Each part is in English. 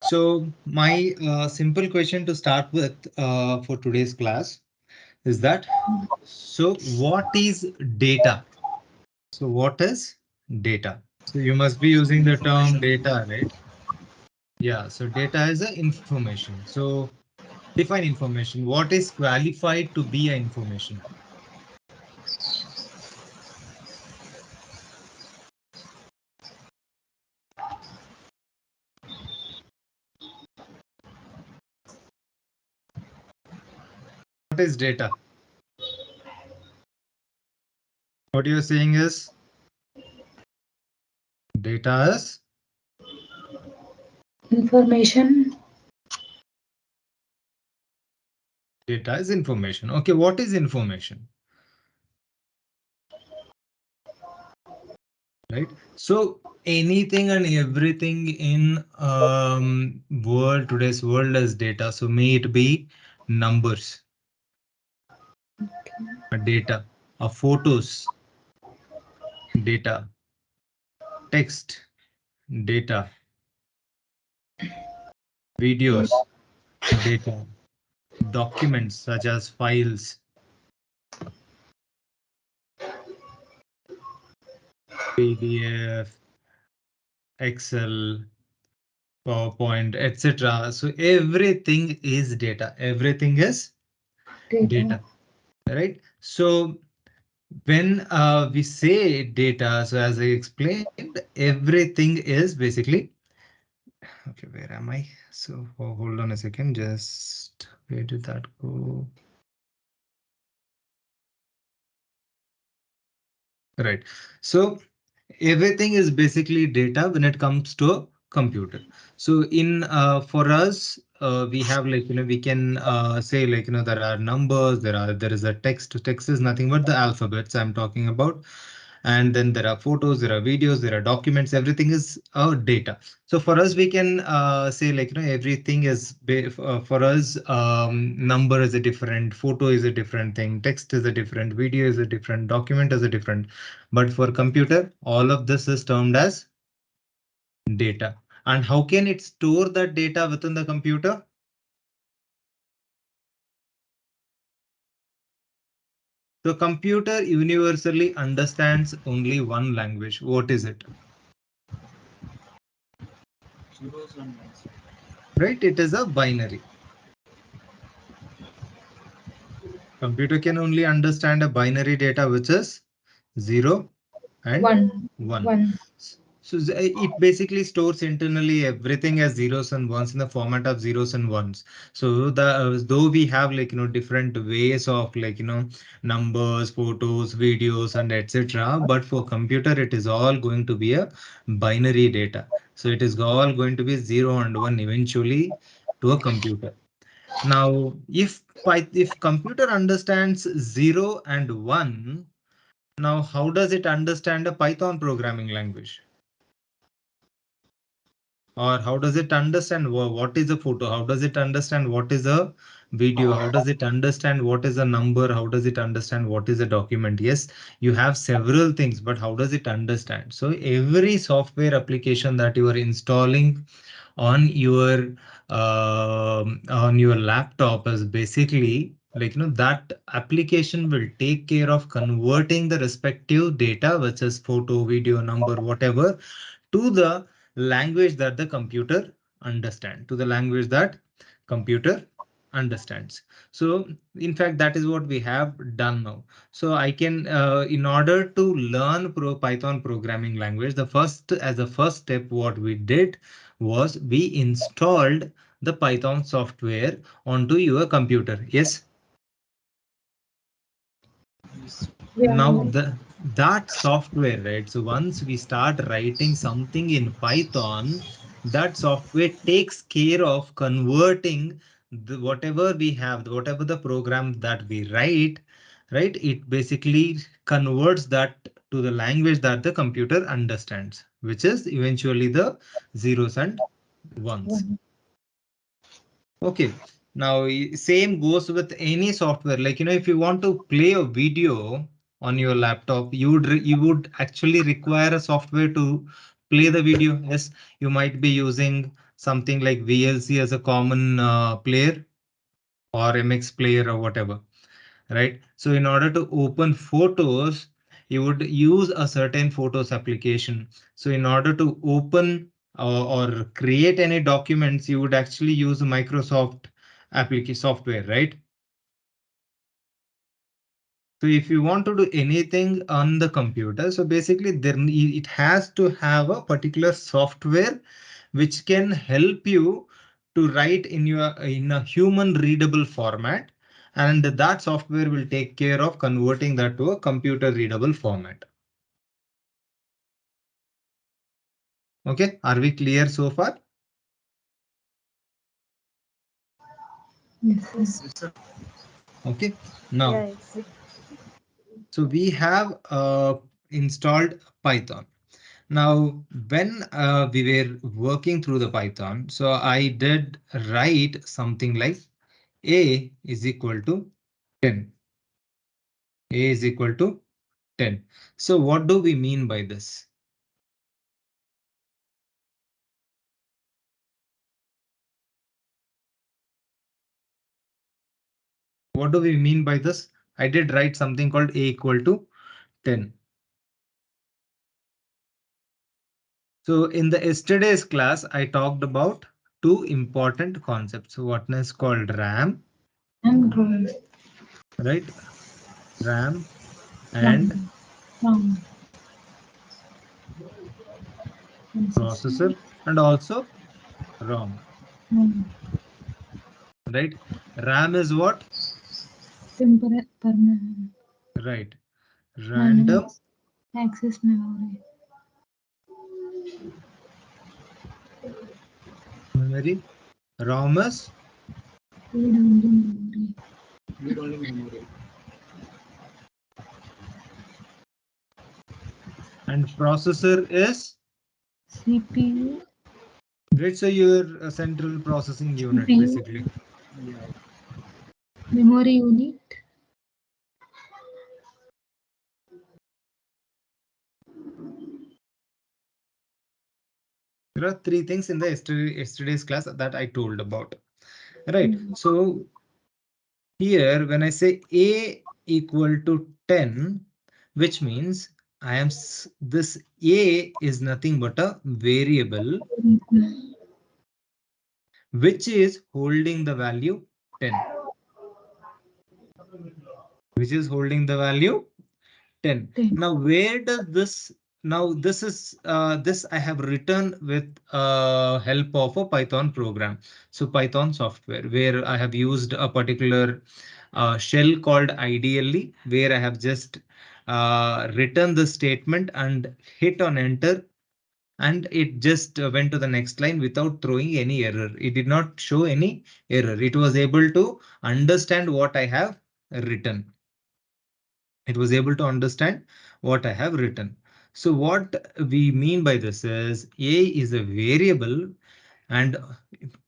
So my simple question to start with for today's class is that, so what is data? So what is data? So you must be using the term data, right? Yeah, so data is a information. So define information. What is qualified to be a information? What is data? What you're saying is data is Information. data is information. Okay, what is information? Right? So anything and everything in world, today's world is data. So may it be numbers, data, photos, data, text, data, videos, data, documents such as files, PDF, Excel, PowerPoint, etc. So everything is data. Everything is Data. data, right? So when we say data, so as I explained, everything is basically, okay, where am I? So hold on a second, just where did that go? Right. So everything is basically data when it comes to a computer. So in for us, we have, like, we can say, like, there are numbers, there is a text. Text is nothing but the alphabets I'm talking about. And then there are photos, there are videos, there are documents, everything is data. So for us, we can say, like, everything is for us, number is a different, photo is a different thing, text is a different, video is a different, document is a different. But for computer, all of this is termed as data. And how can it store that data within the computer? The computer universally understands only one language. What is it? Right? It is a binary. Computer can only understand a binary data, which is 0 and One. 1. One. So it basically stores internally everything as zeros and ones in the format of zeros and ones. So the though we have, like, different ways of, like, numbers, photos, videos, and etc. But for computer, it is all going to be a binary data. So it is all going to be 0 and 1 eventually to a computer. Now, if computer understands 0 and 1, now how does it understand a Python programming language? Or how does it understand what is a photo? How does it understand what is a video? How does it understand what is a number? How does it understand what is a document? Yes, you have several things, but how does it understand? So every software application that you are installing on your laptop is basically, like, that application will take care of converting the respective data, which is photo, video, number, whatever, to the language that the computer understand, to the language that computer understands. So in fact, that is what we have done now. So I can, in order to learn Python programming language, the first step, what we did was we installed the Python software onto your computer. Yes. Now Yeah. that software, right? So once we start writing something in Python, that software takes care of converting whatever we have, whatever the program that we write, right? It basically converts that to the language that the computer understands, which is eventually the zeros and ones. One. Okay. Now, same goes with any software. Like, if you want to play a video on your laptop, you would actually require a software to play the video. Yes, you might be using something like VLC as a common player or MX player or whatever, right? So in order to open photos, you would use a certain photos application. So in order to open or create any documents, you would actually use a Microsoft application software, right? So if you want to do anything on the computer, so basically it has to have a particular software which can help you to write in a human readable format, and that software will take care of converting that to a computer readable format. Okay, are we clear so far? Yes, sir. Okay, Yeah, now so we have installed Python. Now, when we were working through the Python, so I did write something like A is equal to 10. A is equal to 10. So what do we mean by this? What do we mean by this? I did write something called A equal to 10. So in the yesterday's class, I talked about two important concepts. One is called RAM, And wrong. right? RAM and Wrong. Wrong. Consistent. processor, and also ROM, Wrong. right? RAM is what? Temporary permanent. Right. Random Random access memory. memory. ROM is Read only memory. and processor is CPU. right. So your central processing unit CPU. basically. Memory unit. There are three things in the yesterday's class that I told about. Right. Hmm. So here when I say A equal to 10, which means this A is nothing but a variable which is holding the value 10, which is holding the value 10. 10. Now, where does this now this is this I have written with help of a Python program. So Python software where I have used a particular shell called ideally, where I have just written the statement and hit on enter, and it just went to the next line without throwing any error. It did not show any error. It was able to understand what I have written. It was able to understand what I have written. So what we mean by this is A is a variable and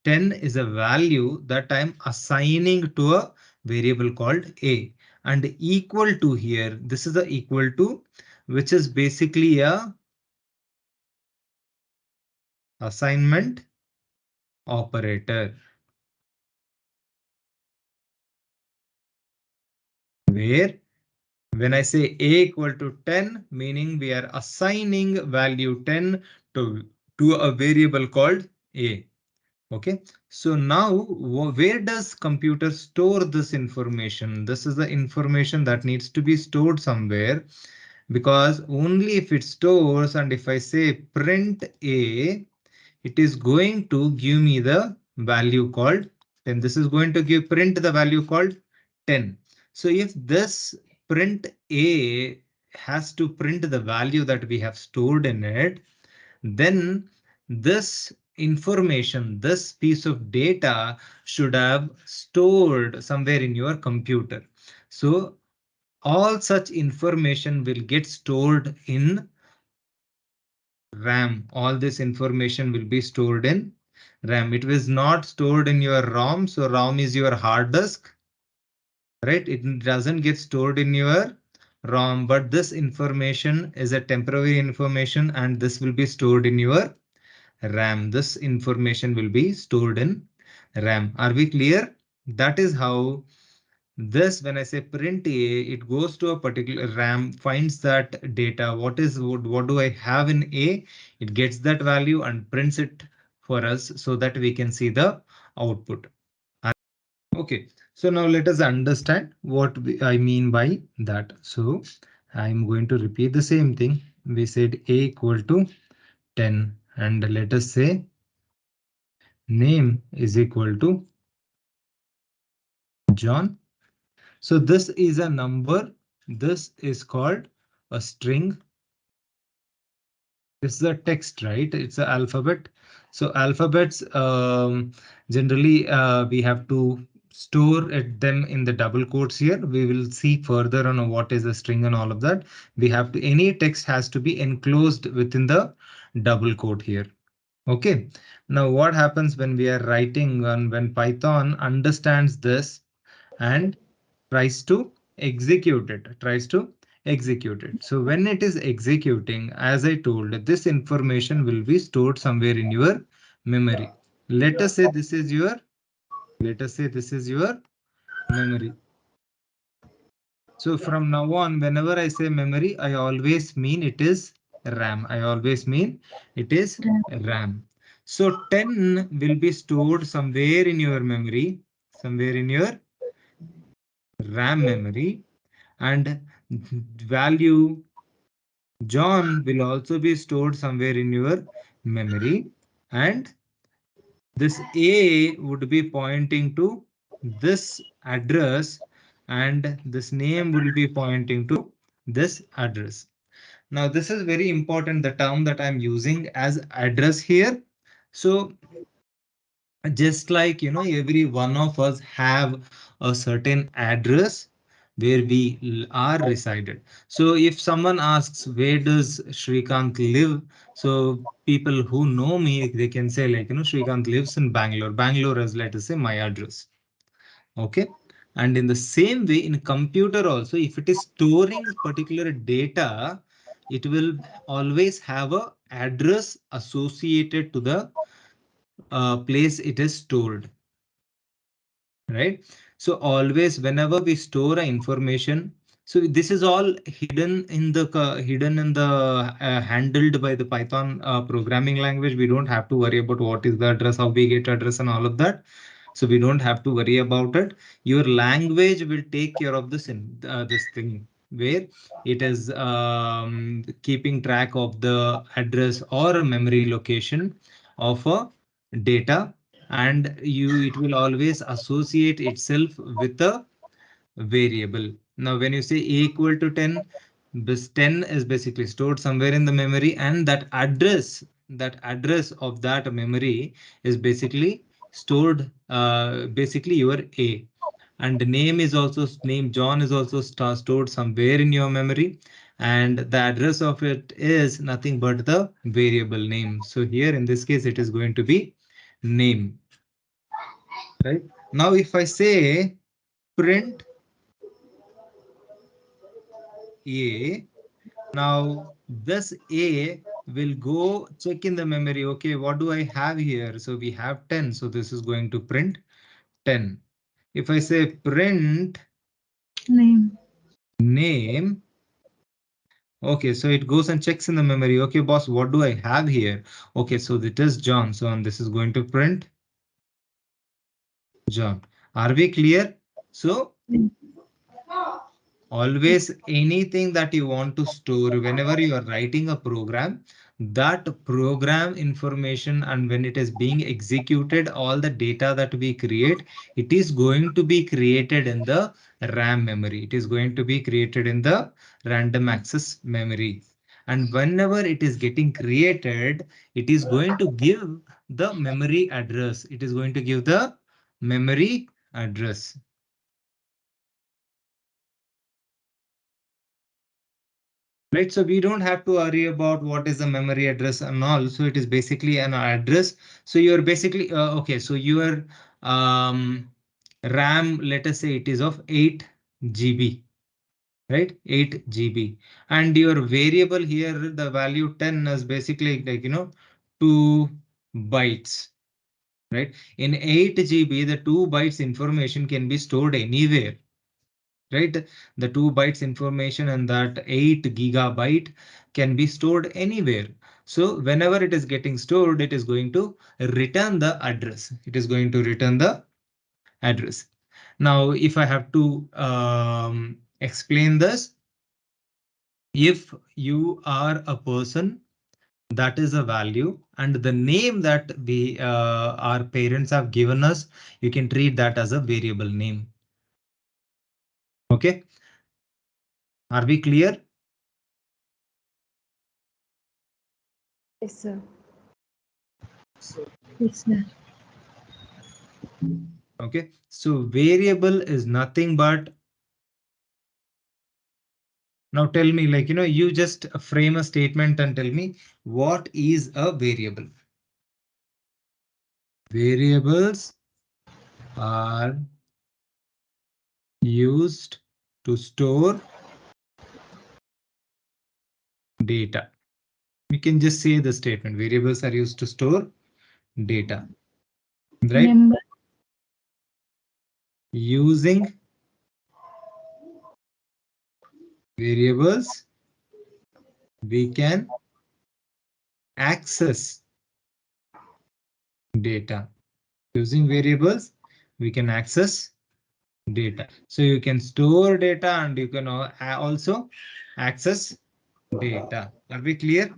10 is a value that I'm assigning to a variable called A, and equal to here. This is the equal to, which is basically a assignment operator, where when I say A equal to 10, meaning we are assigning value 10 to a variable called A. Okay, so now where does computer store this information? This is the information that needs to be stored somewhere, because only if it stores, and if I say print A, it is going to give me the value called 10. This is going to give print the value called 10. So if this print A has to print the value that we have stored in it, then this information, this piece of data should have stored somewhere in your computer. So all such information will get stored in RAM. All this information will be stored in RAM. It was not stored in your ROM. So ROM is your hard disk, right? It doesn't get stored in your ROM, but this information is a temporary information and this will be stored in your RAM. This information will be stored in RAM. Are we clear? That is how this, when I say print A, it goes to a particular RAM, finds that data. What do I have in A? It gets that value and prints it for us so that we can see the output. Okay, so now let us understand what I mean by that. So I'm going to repeat the same thing. We said A equal to 10, and let us say name is equal to John. So this is a number. This is called a string. This is a text, right? It's an alphabet. So alphabets, generally we have to store them in the double quotes here. We will see further on what is a string and all of that. We have to, any text has to be enclosed within the double quote here. Okay. Now what happens when we are writing and when Python understands this and tries to execute it. So when it is executing, as I told, this information will be stored somewhere in your memory. Let us say this is your, let us say this is your memory. So from now on, whenever I say memory, I always mean it is RAM. I always mean it is RAM. So 10 will be stored somewhere in your memory, somewhere in your RAM memory, and value John will also be stored somewhere in your memory, and this A would be pointing to this address, and this name will be pointing to this address. Now this is very important, the term that I'm using as address here. So just like, every one of us have a certain address where we are resided. So if someone asks where does Shrikant live, so people who know me, they can say like, Shrikant lives in Bangalore. Bangalore is, let us say, my address. Okay. And in the same way, in computer also, if it is storing particular data, it will always have a address associated to the place it is stored, right? So always whenever we store a information, so this is all hidden in the handled by the Python programming language. We don't have to worry about what is the address, how we get address and all of that. So we don't have to worry about it. Your language will take care of this thing where it is keeping track of the address or a memory location of a data, and it will always associate itself with a variable. Now when you say a equal to 10, this 10 is basically stored somewhere in the memory, and that address of that memory is basically stored, basically your a. And the name is also, name John is also stored somewhere in your memory, and the address of it is nothing but the variable name. So here in this case it is going to be name, right? Now if I say print a, now this a will go check in the memory. Okay, what do I have here? So we have 10, so this is going to print 10. If I say print Name. name, okay, so it goes and checks in the memory. Okay, boss, what do I have here? Okay, so it is John, so and this is going to print John. Are we clear? So Name. always anything that you want to store, whenever you are writing a program, that program information, and when it is being executed, all the data that we create, it is going to be created in the RAM memory. It is going to be created in the random access memory. And whenever it is getting created, it is going to give the memory address. It is going to give the memory address. Right, so we don't have to worry about what is the memory address and all. So it is basically an address. So you're basically okay. So your um, RAM, let us say it is of 8 GB, right? 8 GB, and your variable here, the value 10 is basically like, to bytes, right? In 8 GB, the 2 bytes information can be stored anywhere, right? The 2 bytes information and that 8 GB can be stored anywhere. So whenever it is getting stored, it is going to return the address. It is going to return the address. Now, if I have to explain this, if you are a person, that is a value, and the name that we our parents have given us, you can treat that as a variable name. Okay, are we clear? Yes, sir. Yes, sir. Okay, so variable is nothing but, now tell me, like, you just frame a statement and tell me what is a variable. Variables are used to store data. We can just say the statement, variables are used to store data, right? Number. Using variables, we can access data. Using variables, we can access data. So you can store data and you can also access data. Are we clear?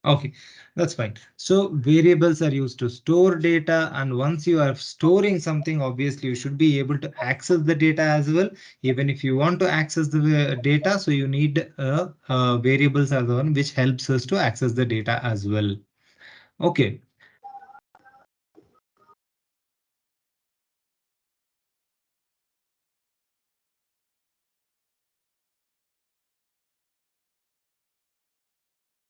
Okay, that's fine. So variables are used to store data, and once you are storing something, obviously you should be able to access the data as well. Even if you want to access the data, so you need variables are the one which helps us to access the data as well. Okay.